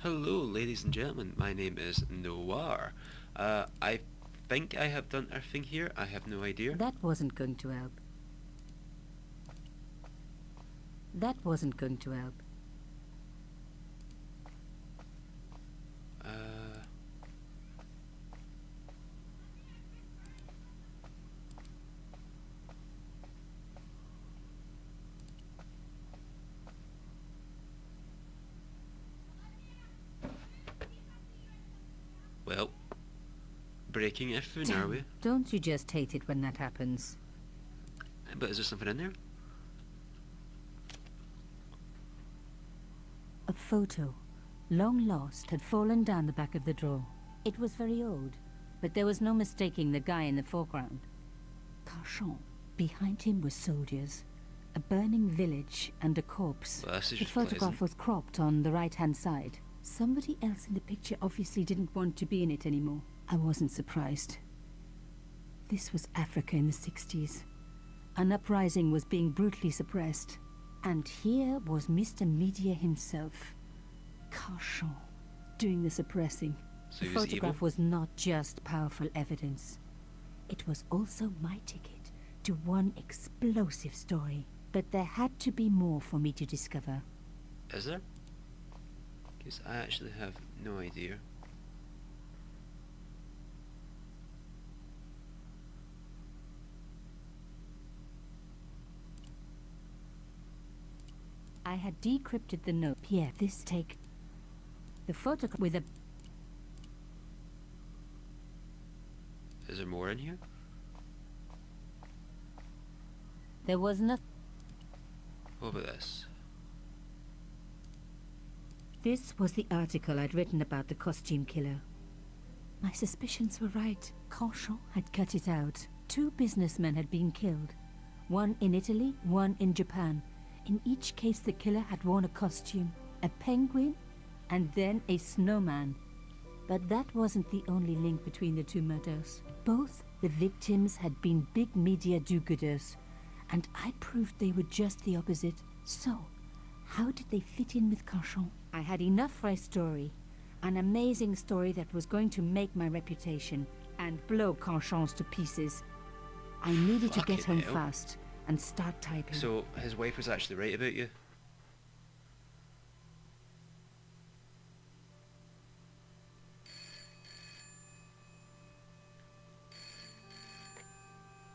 Hello, ladies and gentlemen. My name is Noir. I think I have done everything here. I have no idea. That wasn't going to help. That wasn't going to help. Well, breaking everything, are we? Don't you just hate it when that happens? But is there something in there? A photo, long lost, had fallen down the back of the drawer. It was very old, but there was no mistaking the guy in the foreground. Carchon. Behind him were soldiers, a burning village, and a corpse. Well, that's The just photograph pleasant. was cropped on the right-hand side. Somebody else in the picture obviously didn't want to be in it anymore. I wasn't surprised. This was Africa in the 60s. An uprising was being brutally suppressed. And here was Mr. Media himself, Carchon, doing the suppressing. So The he was photograph evil? was not just powerful evidence. It was also my ticket to one explosive story. But there had to be more for me to discover. Is there? Because I actually have no idea. I had decrypted the note. Pierre, this take... The photograph with a... Is there more in here? There was nothing... What about this? This was the article I'd written about the costume killer. My suspicions were right. Carchon had cut it out. 2 businessmen had been killed. One in Italy, one in Japan. In each case, the killer had worn a costume. A penguin, and then a snowman. But that wasn't the only link between the 2 murders. Both the victims had been big media do-gooders. And I proved they were just the opposite. So, how did they fit in with Carchon? I had enough for a story. An amazing story that was going to make my reputation and blow Carchon's to pieces. I needed to get home Fucking hell. fast and start typing. So his wife was actually right about you?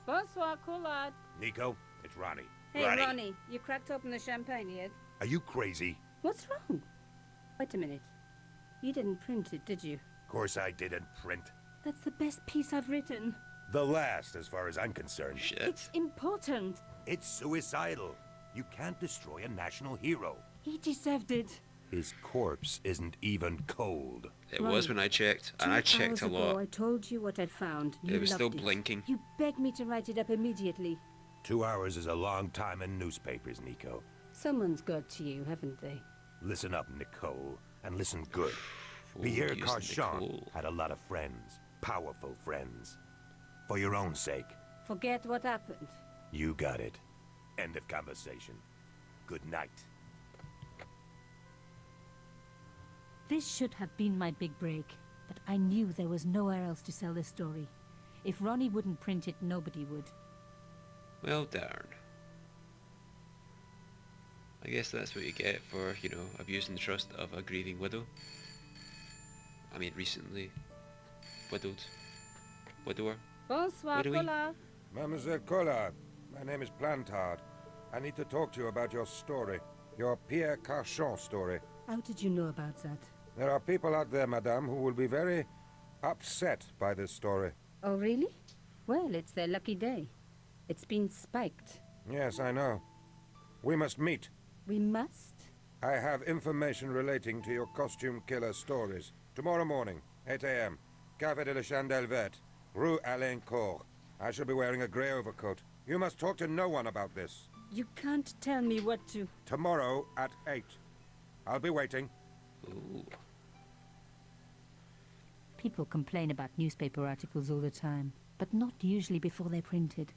Bonsoir, Collard. Nico, it's Ronnie. Hey, Ronnie. Ronnie, you cracked open the champagne yet? Are you crazy? What's wrong? Wait a minute. You didn't print it, did you? Of course I didn't print. That's the best piece I've written. The last, as far as I'm concerned. Shit. It's important. It's suicidal. You can't destroy a national hero. He deserved it. His corpse isn't even cold. It Ronnie, was when I checked, and I 2 checked hours a ago, lot. I told you what I'd found. You It was still loved blinking. You begged me to write it up immediately. 2 hours is a long time in newspapers, Nico. Someone's got to you, haven't they? Listen up, Nicole, and listen good. Oh, Pierre using Carchon Nicole. had a lot of friends. Powerful friends. For your own sake, Forget what happened. you got it. End of conversation. Good night. This should have been my big break, but I knew there was nowhere else to sell this story. If Ronnie wouldn't print it, nobody would. Well, darn. I guess that's what you get for, you know, abusing the trust of a grieving widow. I mean, recently widowed. Widower. Bonsoir, Where do we- Collard. Mademoiselle Collard, my name is Plantard. I need to talk to you about your story. Your Pierre Carchon story. How did you know about that? There are people out there, madame, who will be very upset by this story. Oh, really? Well, it's their lucky day. It's been spiked. Yes, I know. We must meet. We must? I have information relating to your costume killer stories. Tomorrow morning, 8 a.m. Café de la Chandelle Verte, Rue Alain Court. I shall be wearing a grey overcoat. You must talk to no one about this. You can't tell me what to... Tomorrow at 8. I'll be waiting. Ooh. People complain about newspaper articles all the time, but not usually before they're printed.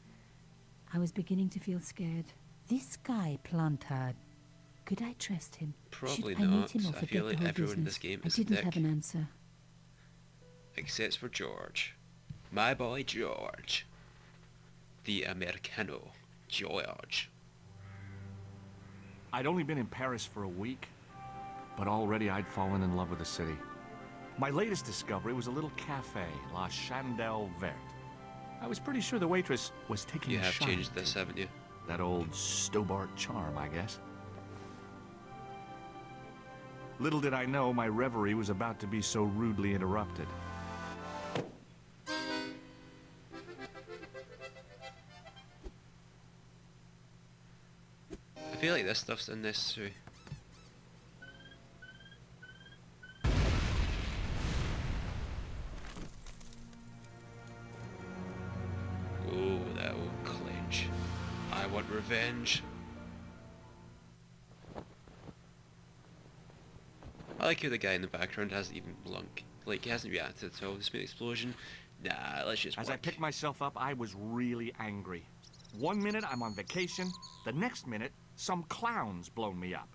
I was beginning to feel scared. This guy, Plantard, Could I trust him? Probably Should I not. meet him or I forget feel like the whole everyone in business? this game I is a didn't dick. have an answer. Except for George. My boy George. The Americano. George. I'd only been in Paris for a week, but already I'd fallen in love with the city. My latest discovery was a little cafe, La Chandelle Verte. I was pretty sure the waitress was taking You a have shine changed to this, me. haven't you? That old Stobart charm, I guess. Little did I know my reverie was about to be so rudely interrupted. I feel like this stuff's unnecessary. Oh, that old clench. I want revenge. I like how the guy in the background hasn't even he hasn't reacted at all. This big explosion. Nah, let's just As work. I picked myself up, I was really angry. One minute I'm on vacation, the next minute some clown's blown me up.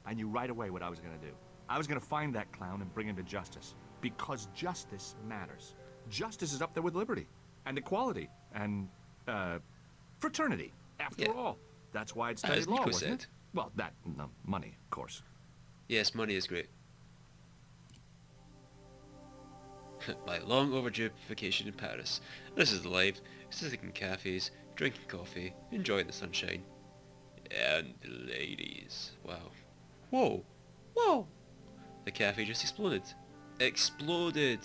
I knew right away what I was gonna do. I was gonna find that clown and bring him to justice. Because justice matters. Justice is up there with liberty, and equality, and, fraternity. After Yeah. all, that's why it's As studied law, Nico wasn't said. it? Well, that, and the money, of course. Yes, money is great. My long overdue vacation in Paris. This is the life, sitting in cafes, drinking coffee, enjoying the sunshine. And the ladies. Wow. Whoa! Whoa! The cafe just exploded. Exploded!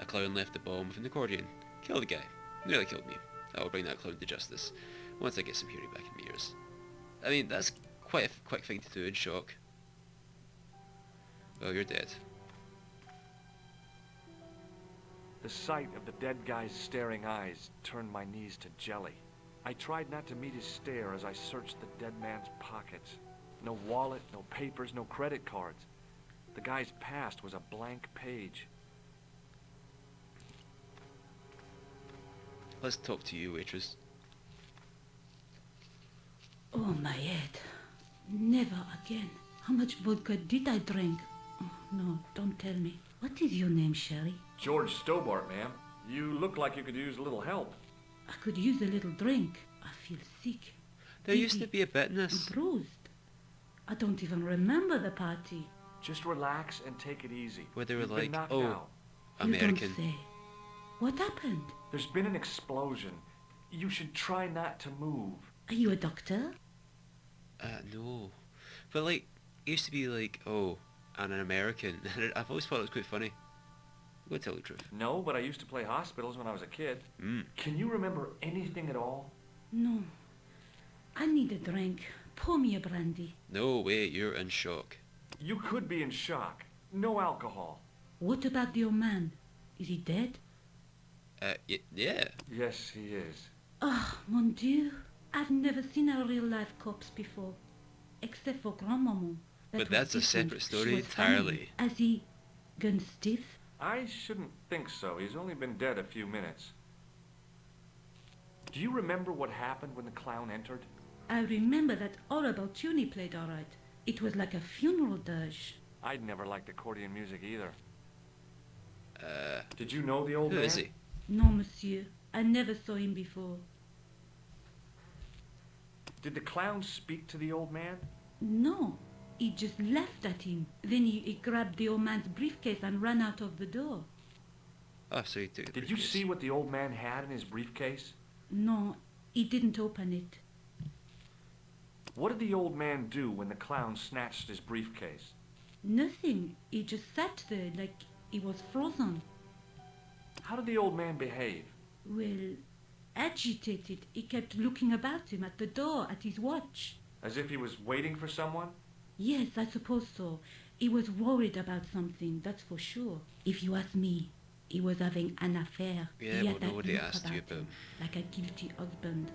A clown left the bomb with an accordion. Killed the guy. Nearly killed me. I will bring that clown to justice once I get some hearing back in my ears. I mean, that's quite a quick thing to do in shock. Well, you're dead. The sight of the dead guy's staring eyes turned my knees to jelly. I tried not to meet his stare as I searched the dead man's pockets. No wallet, no papers, no credit cards. The guy's past was a blank page. Let's talk to you, waitress. Oh, my head. Never again. How much vodka did I drink? Oh, no, don't tell me. What is your name, Sherry? George Stobart, ma'am. You look like you could use a little help. I could use a little drink. I feel sick. There used to dizzy, be a bitterness. and bruised. I don't even remember the party. Just relax and take it easy. Where they were You've been like, knocked oh, out. American. You don't say. What happened? There's been an explosion. You should try not to move. Are you a doctor? No. But like, it used to be like, oh, I'm an American. I've always thought it was quite funny. I'm going to tell the truth. No, but I used to play hospitals when I was a kid. Can you remember anything at all? No. I need a drink. Pour me a brandy. No way, you're in shock. You could be in shock. No alcohol. What about the old man? Is he dead? Yeah. Yes, he is. Ah, mon Dieu. I've never seen a real-life corpse before. Except for Grandmaman. That But was that's a different. separate She story was funny. entirely. Has he gone stiff? I shouldn't think so. He's only been dead a few minutes. Do you remember what happened when the clown entered? I remember that horrible tune he played all right. It was like a funeral dirge. I'd never liked accordion music either. Did you know the old Who man? is he? No, monsieur. I never saw him before. Did the clown speak to the old man? No. He just laughed at him. Then he grabbed the old man's briefcase and ran out of the door. Oh, so he took the Did you briefcase. see what the old man had in his briefcase? No, he didn't open it. What did the old man do when the clown snatched his briefcase? Nothing. He just sat there like he was frozen. How did the old man behave? Well, agitated. He kept looking about him at the door, at his watch. As if he was waiting for someone? Yes, I suppose so. He was worried about something, that's for sure. If you ask me, he was having an affair. Yeah, He well, had that nobody look asked you about him, like a guilty husband.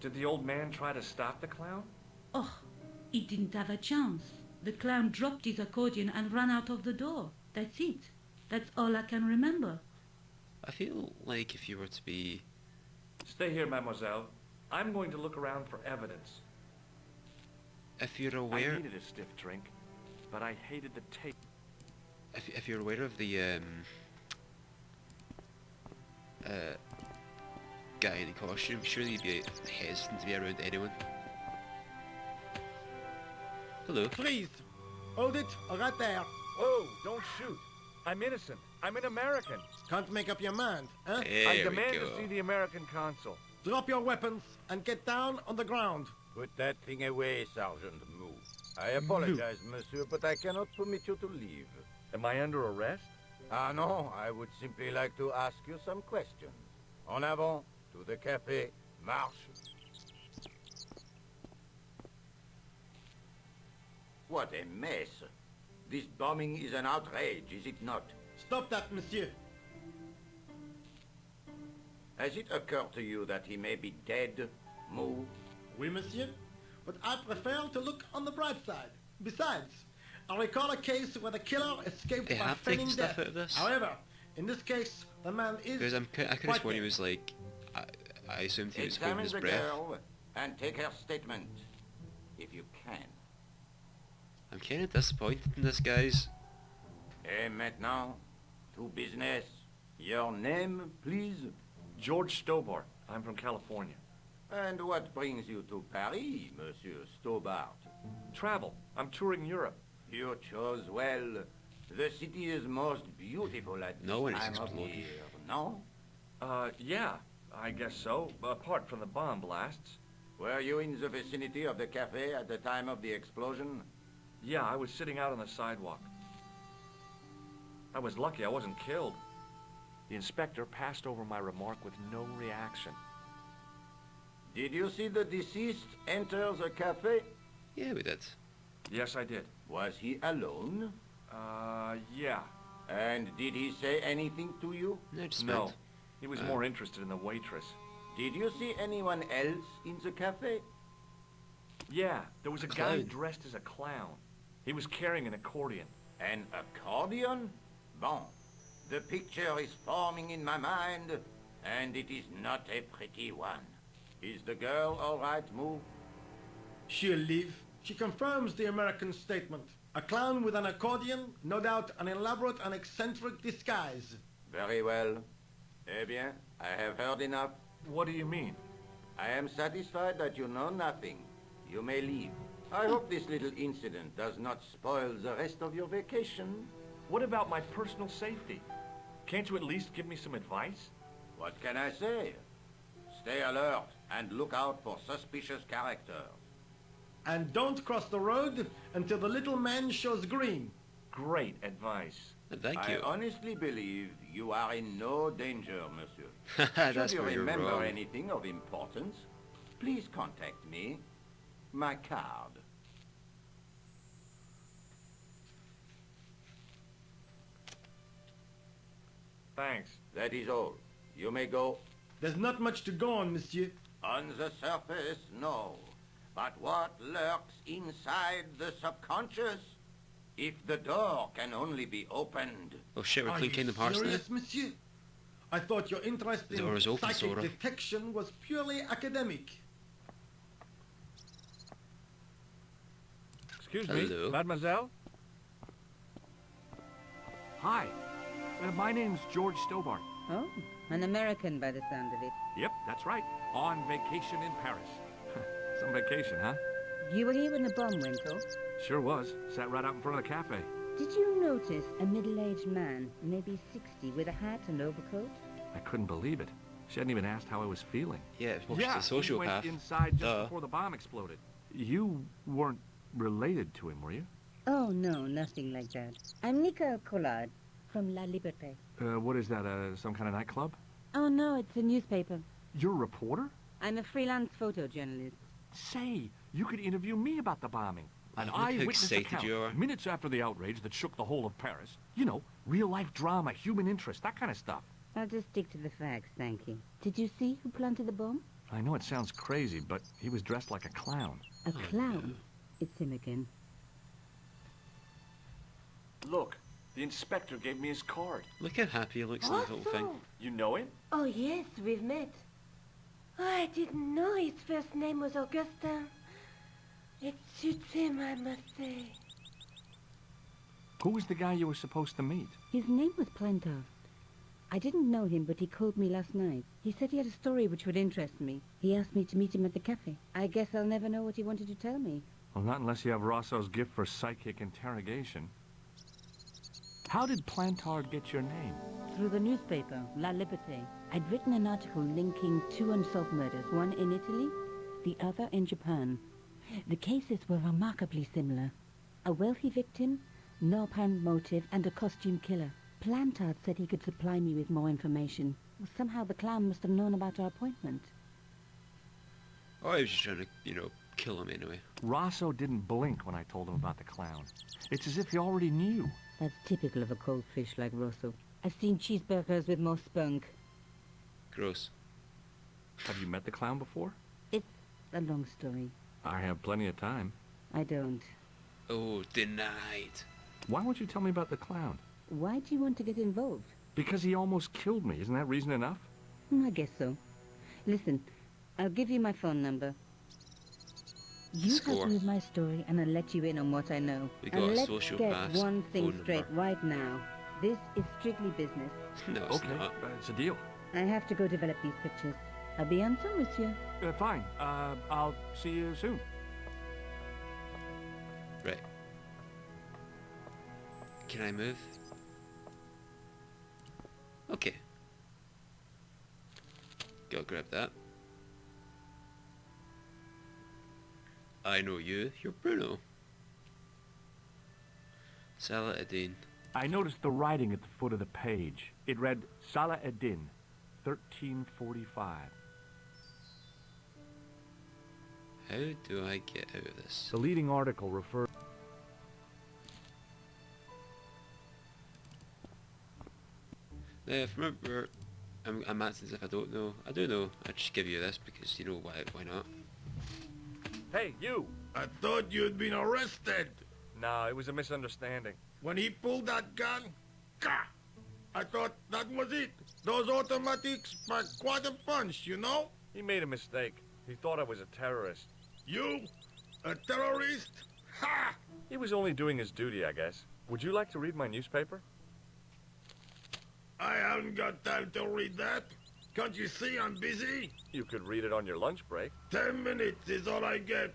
Did the old man try to stop the clown? Oh, he didn't have a chance. The clown dropped his accordion and ran out of the door. That's it. That's all I can remember. I feel like if you were to be... Stay here, mademoiselle. I'm going to look around for evidence. if you're I aware, needed a stiff drink, but I hated the taste. if you're aware of the guy in the costume, surely you'd be hesitant to be around anyone. Hello. Please, hold it right there. Oh, don't shoot. I'm innocent. I'm an American. Can't make up your mind, huh? There I we demand go. to see the American consul. Drop your weapons and get down on the ground. Put that thing away, Sergeant Moo. I apologize, monsieur, but I cannot permit you to leave. Am I under arrest? Ah, no, I would simply like to ask you some questions. En avant, to the café, marche. What a mess. This bombing is an outrage, is it not? Stop that, monsieur. Has it occurred to you that he may be dead, Moo? Oui, monsieur. But I prefer to look on the bright side. Besides, I recall a case where the killer escaped They by have taken feigning stuff death. out of this? However, in this case, the man is Because I could have quite sworn he dead. was like, I assumed he was holding Examine his the breath. girl and take her statement, if you can. I'm kind of disappointed in this, guys. Et maintenant, to business. Your name, please? George Stobart. I'm from California. And what brings you to Paris, Monsieur Stobart? Travel. I'm touring Europe. You chose well. The city is most beautiful at No this one is time of exploding. year, no? Yeah, I guess so. Apart from the bomb blasts. Were you in the vicinity of the cafe at the time of the explosion? Yeah, I was sitting out on the sidewalk. I was lucky I wasn't killed. The inspector passed over my remark with no reaction. Did you see the deceased enter the cafe? Yeah, we did. Yes, I did. Was he alone? Yeah. And did he say anything to you? No, just No. went. He was more interested in the waitress. Did you see anyone else in the cafe? Yeah, there was a guy Clown. dressed as a clown. He was carrying an accordion. An accordion? Bon. The picture is forming in my mind, and it is not a pretty one. Is the girl all right, Moo? She'll leave. She confirms the American statement. A clown with an accordion, no doubt an elaborate and eccentric disguise. Very well. Eh bien, I have heard enough. What do you mean? I am satisfied that you know nothing. You may leave. I hope this little incident does not spoil the rest of your vacation. What about my personal safety? Can't you at least give me some advice? What can I say? Stay alert and look out for suspicious characters. And don't cross the road until the little man shows green. Great advice. Thank I you. honestly believe you are in no danger, monsieur. That's Should you where you're remember wrong. anything of importance, please contact me. My card. Thanks. That is all. You may go. There's not much to go on, monsieur. On the surface, no. But what lurks inside the subconscious? If the door can only be opened. Oh shit, we're Are playing you Kingdom Hearts now. serious, monsieur? I thought your interest The door in is open, psychic Sora. detection was purely academic. Excuse Hello. me, mademoiselle? Hi. My name's George Stobart. Oh, an American by the sound of it. Yep, that's right. On vacation in Paris. Some vacation, huh? You were here when the bomb went off. Sure was. Sat right out in front of the cafe. Did you notice a middle-aged man, maybe 60, with a hat and overcoat? I couldn't believe it. She hadn't even asked how I was feeling. Yeah, well, yeah, she's a he went sociopath. inside just Duh. before the bomb exploded. You weren't related to him, were you? Oh, no, nothing like that. I'm Nicole Collard from La Liberté. What is that, some kind of nightclub? Oh, no, it's a newspaper. You're a reporter? I'm a freelance photojournalist. Say, you could interview me about the bombing. An Look how eyewitness excited account, you are. minutes after the outrage that shook the whole of Paris. You know, real-life drama, human interest, that kind of stuff. I'll just stick to the facts, thank you. Did you see who planted the bomb? I know it sounds crazy, but he was dressed like a clown. A clown. It's him again. Look, the inspector gave me his card. Look how happy he looks in the whole thing. You know him? Oh, yes, we've met. Oh, I didn't know his first name was Augustin. It suits him, I must say. Who was the guy you were supposed to meet? His name was Plantar. I didn't know him, but he called me last night. He said he had a story which would interest me. He asked me to meet him at the cafe. I guess I'll never know what he wanted to tell me. Well, not unless you have Rosso's gift for psychic interrogation. How did Plantard get your name? Through the newspaper, La Liberté. I'd written an article linking two unsolved murders, one in Italy, the other in Japan. The cases were remarkably similar. A wealthy victim, no apparent motive, and a costume killer. Plantard said he could supply me with more information. Well, somehow the clown must have known about our appointment. Oh, I was just trying to, kill him anyway. Rosso didn't blink when I told him about the clown. It's as if he already knew. That's typical of a cold fish like Rosso. I've seen cheeseburgers with more spunk. Gross. Have you met the clown before? It's a long story. I have plenty of time. I don't. Oh, denied. Why won't you tell me about the clown? Why do you want to get involved? Because he almost killed me. Isn't that reason enough? I guess so. Listen, I'll give you my phone number. You Score. help me with my story, and I'll let you in on what I know. We got And a let's sociopath's get one thing phone straight number. right now. This is strictly business. No, it's Okay, not. it's a deal. I have to go develop these pictures. I'll be on some, monsieur. Fine. I'll see you soon. Right. Can I move? Okay. Go grab that. I know you. You're Bruno. Salah ad-Din. I noticed the writing at the foot of the page. It read Salah ad-Din, 1345. How do I get out of this? The leading article refers... Now, if remember, I'm acting as if I don't know. I do know. I just give you this because why not? Hey, you! I thought you'd been arrested. No, it was a misunderstanding. When he pulled that gun, gah! I thought that was it. Those automatics pack quite a punch, you know? He made a mistake. He thought I was a terrorist. You? A terrorist? Ha! He was only doing his duty, I guess. Would you like to read my newspaper? I haven't got time to read that. Can't you see I'm busy? You could read it on your lunch break. 10 minutes is all I get.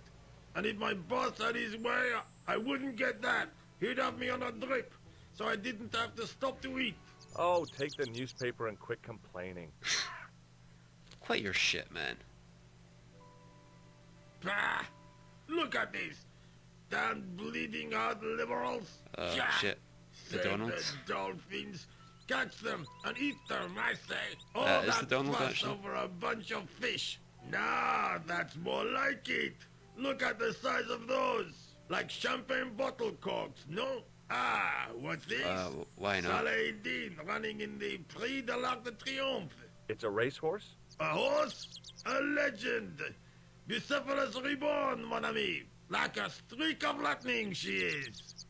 And if my boss had his way, I wouldn't get that. He'd have me on a drip, so I didn't have to stop to eat. Oh, take the newspaper and quit complaining. Quite your shit, man. Bah! Look at this. Damn bleeding heart liberals. Oh, Jah! shit. The Save Donalds? the dolphins. Catch them and eat them, I say. All Is that the Donald fuss actually? over a bunch of fish. Nah, that's more like it. Look at the size of those. Like champagne bottle corks, no? Ah, what's this? Why not? Salah ad-Din running in the Prix de l'Arc de Triomphe. It's a racehorse? A horse? A legend. Bucephalus reborn, mon ami. Like a streak of lightning she is.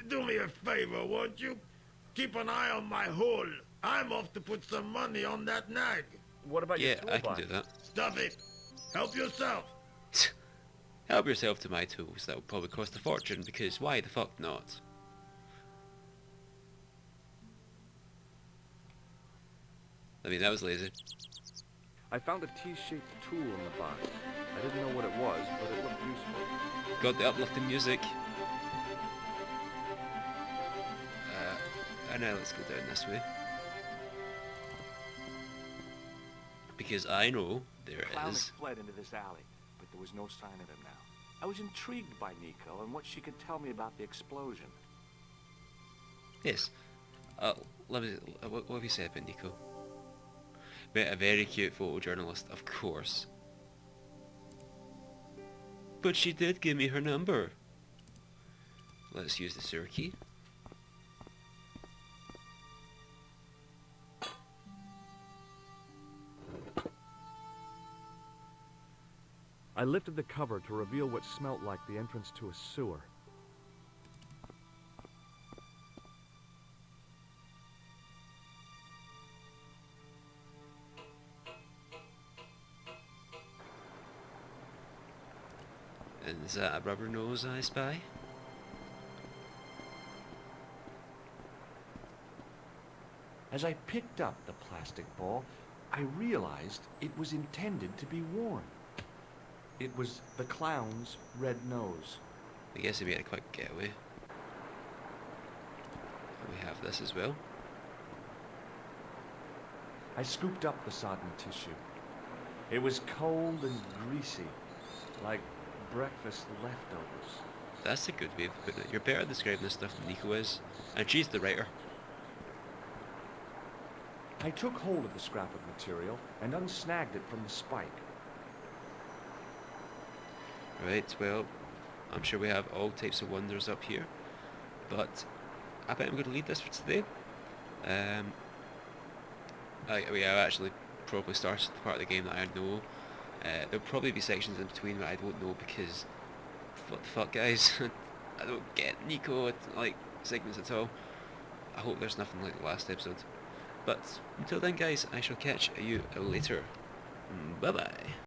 Do me a favor, won't you? Keep an eye on my hole. I'm off to put some money on that nag. What about Yeah, your I can toolbox? do that. Stuff it. Help yourself. Help yourself to my tools. That will probably cost a fortune because why the fuck not? I mean, that was lazy. I found a T-shaped tool in the box. I didn't know what it was, but it looked useful. Got the uplifting music. And now let's go down this way. Because I know there The clown had is. fled into this alley, but there was no sign of him now. I was intrigued by Nico and what she could tell me about the explosion. Yes. Let me. What have you said about Nico? Met a very cute photojournalist, of course. But she did give me her number. Let's use the sewer key. I lifted the cover to reveal what smelt like the entrance to a sewer. Is that a rubber nose I spy? As I picked up the plastic ball, I realized it was intended to be worn. It was the clown's red nose. I guess we had a quick getaway. And we have this as well. I scooped up the sodden tissue. It was cold and greasy, like breakfast leftovers. That's a good way of putting it. You're better at describing this stuff than Nico is. And she's the writer. I took hold of the scrap of material and unsnagged it from the spike. Right, well, I'm sure we have all types of wonders up here. But I think I'm going to leave this for today. We have actually probably started the part of the game that I know. There'll probably be sections in between that I don't know because what the fuck, guys? I don't get Nico like segments at all. I hope there's nothing like the last episode. But until then, guys, I shall catch you later. Bye bye.